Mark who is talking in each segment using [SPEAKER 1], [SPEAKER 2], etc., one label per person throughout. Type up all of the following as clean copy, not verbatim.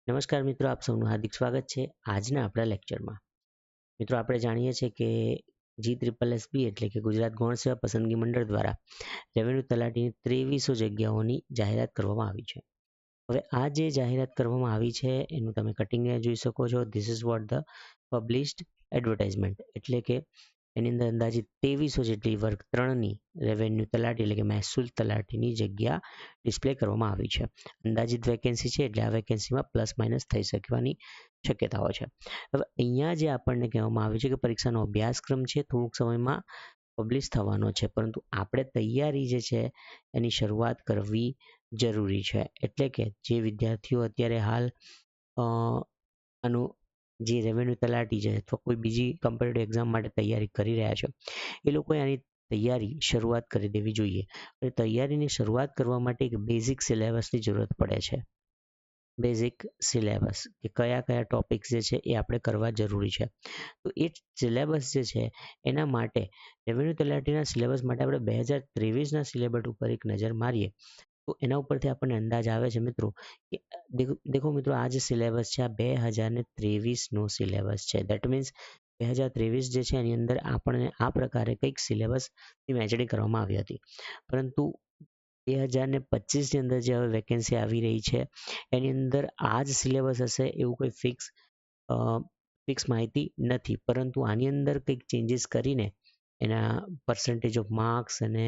[SPEAKER 1] નમસ્કાર મિત્રો, આપ સૌનું હાર્દિક સ્વાગત છે આજના આપણા લેક્ચરમાં. મિત્રો, આપણે જાણીએ છીએ કે GSSB એટલે કે ગુજરાત ગૌણ સેવા પસંદગી મંડળ દ્વારા રેવન્યુ તલાટીની 2300 જગ્યાઓની જાહેરાત કરવામાં આવી છે. હવે આ જે જાહેરાત કરવામાં આવી છે એનું તમે કટિંગ જોઈ શકો છો. This is what the published advertisement, એટલે કે એની અંદર અંદાજિત 2300 જેટલી વર્ગ 3ની રેવન્યુ તલાટી એટલે કે મહેસૂલ તલાટીની જગ્યા ડિસ્પ્લે કરવામાં આવી છે. અંદાજિત વેકેન્સી છે એટલે આ વેકેન્સીમાં પ્લસ માઇનસ થઈ શકવાની શક્યતાઓ છે. હવે અહીંયા જે આપણને કહેવામાં આવ્યું છે કે પરીક્ષાનો અભ્યાસક્રમ છે થોડુંક સમયમાં પબ્લિશ થવાનો છે, પરંતુ આપણે તૈયારી જે છે એની શરૂઆત કરવી જરૂરી છે. એટલે કે જે વિદ્યાર્થીઓ અત્યારે હાલ આનું જે રેવન્યુ તલાટી છે અથવા કોઈ બીજી કોમ્પિટિટિવ એક્ઝામ માટે તૈયારી કરી રહ્યા છે એ લોકોએ આની તૈયારી શરૂઆત કરી દેવી જોઈએ. અને તૈયારીની શરૂઆત કરવા માટે એક બેઝિક સિલેબસની જરૂરત પડે છે. બેઝિક સિલેબસ કે કયા કયા ટોપિક્સ જે છે એ આપણે કરવા જરૂરી છે. તો એ સિલેબસ જે છે એના માટે રેવન્યુ તલાટીના સિલેબસ માટે આપણે 2023ના સિલેબસ ઉપર એક નજર મારીએ તો એના ઉપરથી આપણને અંદાજ આવે છે મિત્રો કે દેખો મિત્રો, આ જે સિલેબસ છે આ 2023નો સિલેબસ છે. દેટ મીન્સ 2023 જે છે એની અંદર આપણને આ પ્રકારે કંઈક સિલેબસની વહેંચણી કરવામાં આવી હતી, પરંતુ 2025ની અંદર જે હવે વેકેન્સી આવી રહી છે એની અંદર આ જ સિલેબસ હશે એવું કોઈ ફિક્સ માહિતી નથી. પરંતુ આની અંદર કંઈક ચેન્જીસ કરીને એના પર્સન્ટેજ ઓફ માર્ક્સ અને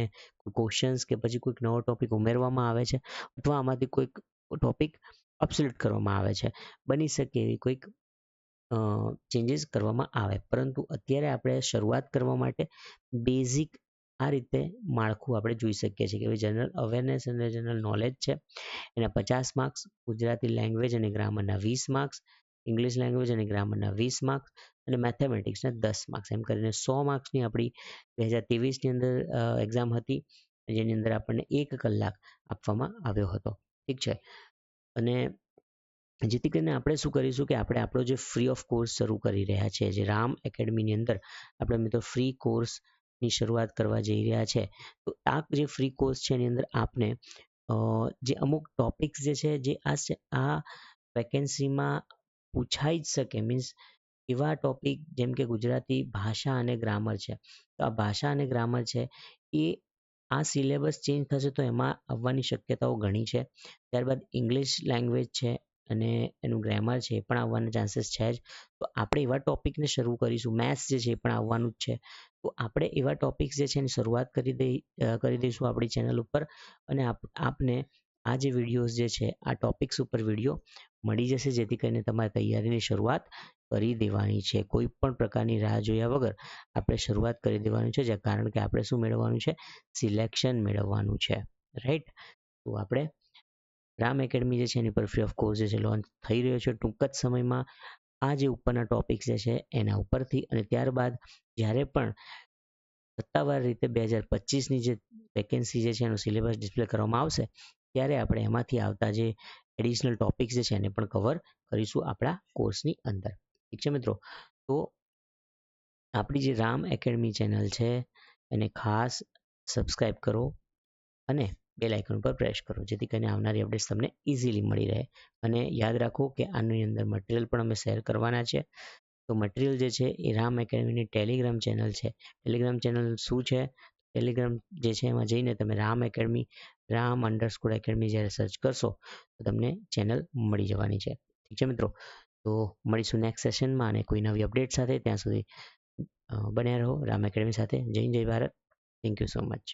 [SPEAKER 1] ક્વેશ્ચન્સ કે પછી કોઈક નવો ટોપિક ઉમેરવામાં આવે છે અથવા આમાંથી કોઈક ટોપિક અપસોલ્યુટ કરવામાં આવે છે. બની શકે એવી કોઈક ચેન્જીસ કરવામાં આવે, પરંતુ અત્યારે આપણે શરૂઆત કરવા માટે બેઝિક આ રીતે માળખું આપણે જોઈ શકીએ છીએ કે જનરલ અવેરનેસ અને જનરલ નોલેજ છે એના 50 માર્ક્સ, ગુજરાતી લેંગ્વેજ અને ગ્રામરના 20 માર્ક્સ, ઇંગ્લિશ લેંગ્વેજ અને ગ્રામરના 20 માર્ક્સ અને મેથેમેટિક્સના 10 માર્ક્સ, એમ કરીને 100 માર્ક્સની આપણી 2023ની અંદર એક્ઝામ હતી, જેની અંદર આપણને 1 કલાક આપવામાં આવ્યો હતો. ઠીક છે. અને જેથી કરીને આપણે શું કરીશું કે આપણે આપણો જે ફ્રી ઓફ કોર્સ શરૂ કરી રહ્યા છે, જે રામ એકેડમીની અંદર આપણે મિત્રો ફ્રી કોર્સની શરૂઆત કરવા જઈ રહ્યા છે. તો આ જે ફ્રી કોર્સ છે એની અંદર આપને જે અમુક ટોપિક્સ જે છે જે આ વેકેન્સીમાં પૂછાઈ જ શકે, મીન્સ એવા ટોપિક જેમ કે ગુજરાતી ભાષા અને ગ્રામર છે. તો આ ભાષા અને ગ્રામર છે એ આ સિલેબસ ચેન્જ થશે તો એમાં આવવાની શક્યતાઓ ઘણી છે. ત્યારબાદ ઇંગ્લિશ લેંગ્વેજ છે અને એનું ગ્રામર છે એ પણ આવવાના ચાન્સીસ છે જ. તો આપણે એવા ટોપિકને શરૂ કરીશું. મેથ્સ જે છે એ પણ આવવાનું જ છે. તો આપણે એવા ટોપિક્સ જે છે એની શરૂઆત કરી દઈશું આપણી ચેનલ ઉપર, અને આપને આ જે વિડીયોઝ જે છે આ ટોપિક્સ ઉપર વિડીયો મળી જશે, જેથી કરીને તમારે તૈયારીની શરૂઆત કરી દેવાની છે. કોઈ પણ પ્રકારની રાહ જોયા વગર આપણે શરૂઆત કરી દેવાની છે, કારણ કે આપણે શું મેળવવાનું છે? સિલેક્શન મેળવવાનું છે. રાઈટ. તો આપણે રામ એકેડમી જે છે એની પર ફ્રી ઓફ કોર્સ જે છે લોન્ચ થઈ રહ્યો છે ટૂંક જ સમયમાં. આ જે ઉપરના ટોપિક્સ જે છે એના ઉપરથી, અને ત્યારબાદ જ્યારે પણ સત્તાવાર રીતે 2025ની જે વેકેન્સી જે છે એનું સિલેબસ ડિસ્પ્લે કરવામાં આવશે ત્યારે આપણે એમાંથી આવતા જે એડિશનલ ટોપિક્સ જે છે એને પણ કવર કરીશું આપણા કોર્સની અંદર. ઠીક છે મિત્રો. તો આપણી જે રામ એકેડમી ચેનલ છે એને ખાસ સબસ્ક્રાઈબ કરો અને બેલ આઇકન પર પ્રેસ કરો, જેથી કરીને આવનારી અપડેટ્સ તમને ઇઝીલી મળી રહે. અને યાદ રાખો કે આની અંદર મટીરિયલ પણ અમે શેર કરવાના છે. તો મટીરિયલ જે છે એ રામ એકેડમીની ટેલિગ્રામ ચેનલ છે. ટેલિગ્રામ ચેનલ શું છે? ટેલિગ્રામ જે છે એમાં જઈને તમે રામ એકેડમી જ્યારે સર્ચ કરશો તો તમને ચેનલ મળી જવાની છે. ઠીક છે મિત્રો. તો મળીશું નેક્સ્ટ સેશનમાં અને કોઈ નવી અપડેટ સાથે. ત્યાં સુધી બન્યા રહો રામ એકેડમી સાથે. જય હિન્દ, જય Bharat. Thank you so much.